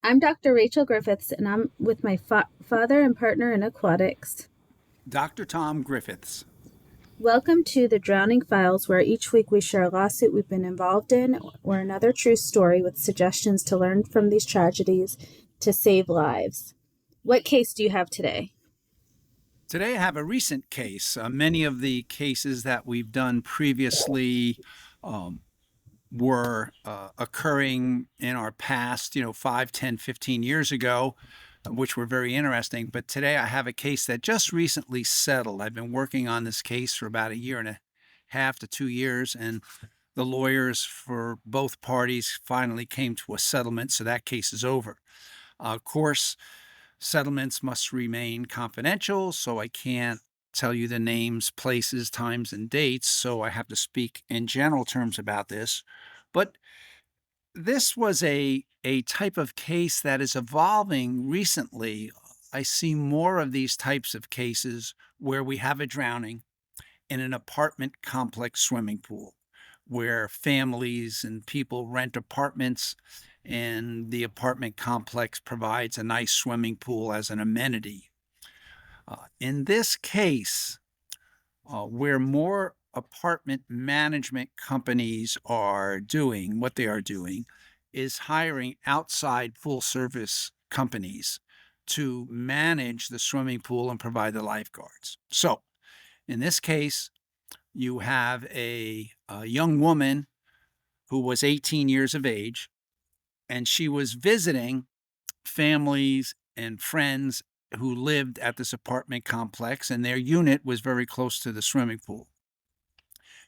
I'm Dr. Rachel Griffiths, and I'm with my father and partner in aquatics. Dr. Tom Griffiths. Welcome to the Drowning Files, where each week we share a lawsuit we've been involved in or another true story with suggestions to learn from these tragedies to save lives. What case do you have today? Today I have a recent case. Many of the cases that we've done previously um, were occurring in our past, 5, 10, 15 years ago, which were very interesting. But today I have a case that just recently settled. I've been working on this case for about a year and a half to 2 years, and the lawyers for both parties finally came to a settlement, so that case is over. Of course, settlements must remain confidential, so I can't tell you the names, places, times, and dates, so I have to speak in general terms about this. But this was a type of case that is evolving recently. I see more of these types of cases where we have a drowning in an apartment complex swimming pool, where families and people rent apartments and the apartment complex provides a nice swimming pool as an amenity. In this case, where more apartment management companies are doing, what they are doing is hiring outside full service companies to manage the swimming pool and provide the lifeguards. So, in this case, you have a young woman who was 18 years of age, and she was visiting families and friends who lived at this apartment complex, and their unit was very close to the swimming pool.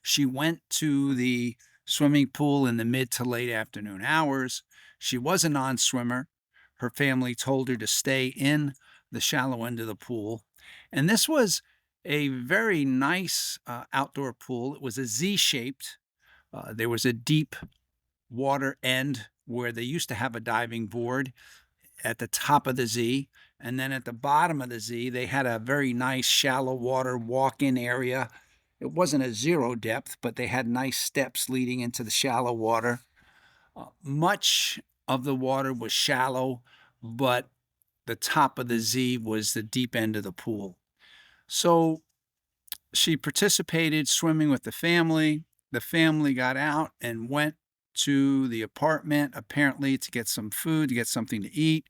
She went to the swimming pool in the mid to late afternoon hours. She was a non swimmer. Her family told her to stay in the shallow end of the pool. And this was a very nice outdoor pool. It was a Z shaped. There was a deep water end where they used to have a diving board at the top of the Z. And then at the bottom of the Z, they had a very nice shallow water walk in area. It wasn't a zero depth, but they had nice steps leading into the shallow water. Much of the water was shallow, but the top of the Z was the deep end of the pool. So she participated swimming with the family. The family got out and went to the apartment, apparently to get some food, to get something to eat.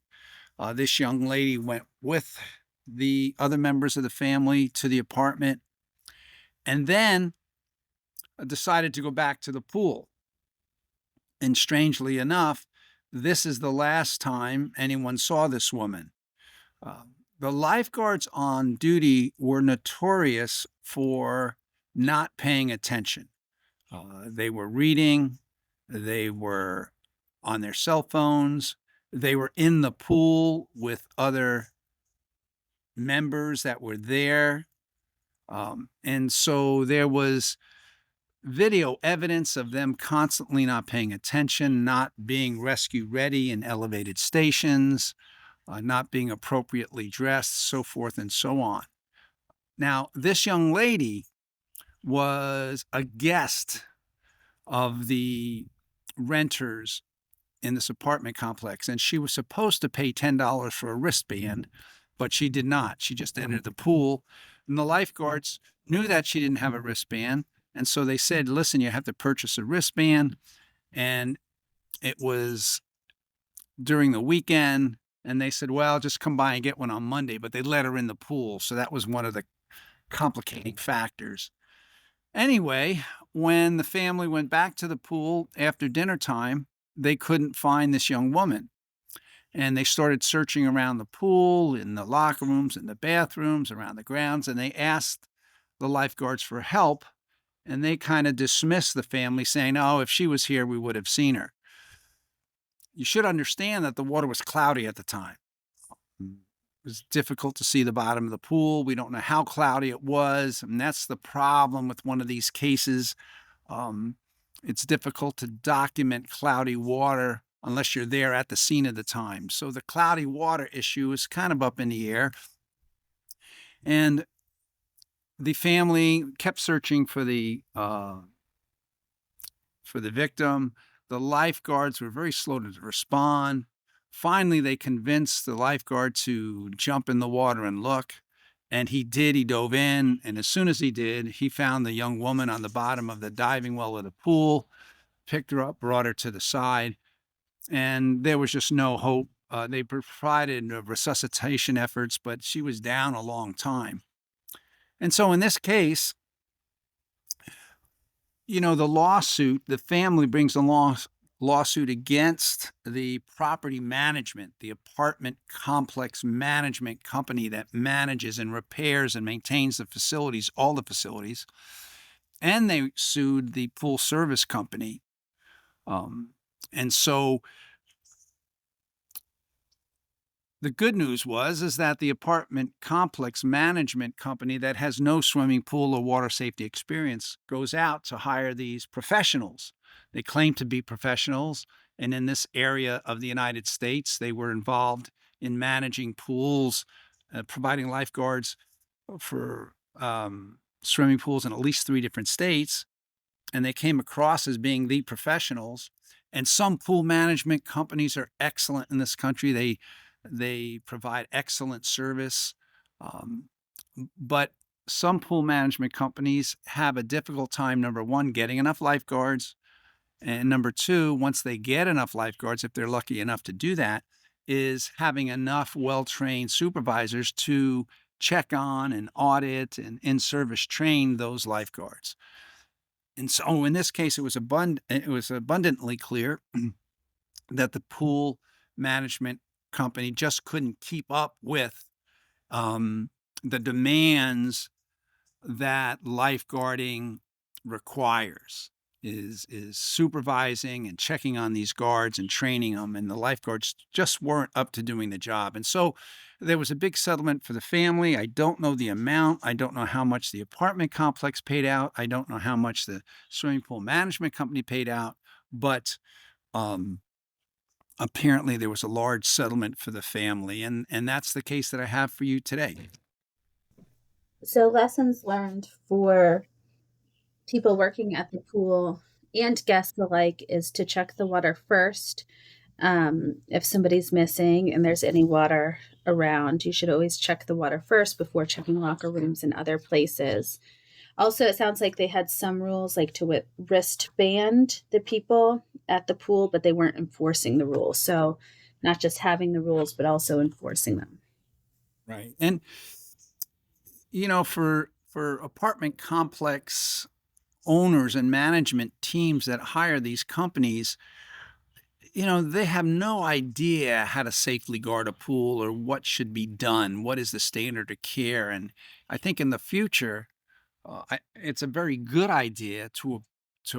This young lady went with the other members of the family to the apartment and then decided to go back to the pool. And strangely enough, this is the last time anyone saw this woman. Uh, the lifeguards on duty were notorious for not paying attention. They were reading, they were on their cell phones, they were in the pool with other members that were there. And so there was video evidence of them constantly not paying attention, not being rescue ready in elevated stations, not being appropriately dressed, so forth and so on. Now, this young lady was a guest of the renters in this apartment complex, and she was supposed to pay $10 for a wristband, but she did not. She just entered the pool, and the lifeguards knew that she didn't have a wristband, and so they said, listen, you have to purchase a wristband. And it was during the weekend, and they said, well, just come by and get one on Monday, but they let her in the pool, so that was one of the complicating factors. Anyway, when the family went back to the pool after dinner time, they couldn't find this young woman. And they started searching around the pool, in the locker rooms, in the bathrooms, around the grounds, and they asked the lifeguards for help. And they kind of dismissed the family, saying, oh, if she was here, we would have seen her. You should understand that the water was cloudy at the time. It was difficult to see the bottom of the pool. We don't know how cloudy it was. And that's the problem with one of these cases. It's difficult to document cloudy water unless you're there at the scene of the time. So the cloudy water issue is kind of up in the air. And the family kept searching for the victim. The lifeguards were very slow to respond. Finally, they convinced the lifeguard to jump in the water and look. And he did. He dove in. And as soon as he did, he found the young woman on the bottom of the diving well of the pool, picked her up, brought her to the side, and there was just no hope. They provided resuscitation efforts, but she was down a long time. And so in this case, the family brings a lawsuit against the property management, the apartment complex management company that manages and repairs and maintains the facilities, all the facilities. And they sued the pool service company. And so the good news is that the apartment complex management company that has no swimming pool or water safety experience goes out to hire these professionals. They claim to be professionals, and in this area of the United States, they were involved in managing pools, providing lifeguards for swimming pools in at least 3 different states, and they came across as being the professionals. And some pool management companies are excellent in this country. They provide excellent service, but some pool management companies have a difficult time, number one, getting enough lifeguards, and number two, once they get enough lifeguards, if they're lucky enough to do that, is having enough well-trained supervisors to check on and audit and in-service train those lifeguards. And so in this case, it was abundantly clear that the pool management company just couldn't keep up with the demands that lifeguarding requires, is supervising and checking on these guards and training them, and the lifeguards just weren't up to doing the job. And so there was a big settlement for the family. I don't know the amount. I don't know how much the apartment complex paid out. I don't know how much the swimming pool management company paid out, but apparently there was a large settlement for the family, and that's the case that I have for you today. So, lessons learned for people working at the pool and guests alike is to check the water first. If somebody's missing and there's any water around, you should always check the water first before checking locker rooms and other places. Also, it sounds like they had some rules like to wristband the people at the pool, but they weren't enforcing the rules. So, not just having the rules, but also enforcing them. Right. And for apartment complex owners and management teams that hire these companies, they have no idea how to safely guard a pool or what should be done, what is the standard of care. And I think in the future, it's a very good idea to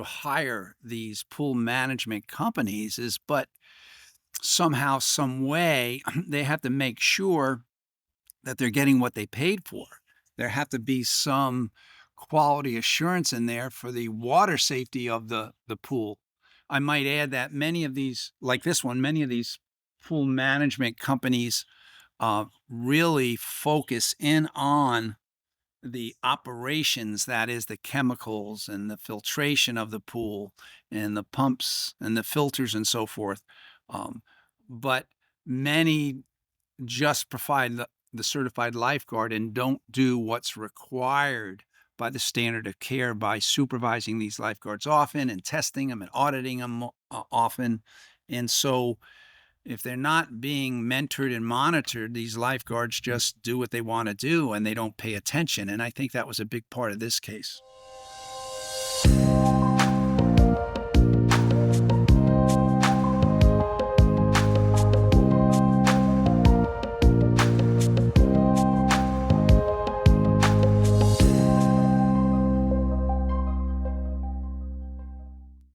hire these pool management companies, but somehow, some way, they have to make sure that they're getting what they paid for. There have to be some quality assurance in there for the water safety of the pool. I might add that many of these, like this one, many of these pool management companies really focus in on the operations, that is the chemicals and the filtration of the pool and the pumps and the filters and so forth. But many just provide the certified lifeguard and don't do what's required by the standard of care by supervising these lifeguards often and testing them and auditing them often. And so if they're not being mentored and monitored, these lifeguards just do what they want to do and they don't pay attention. And I think that was a big part of this case.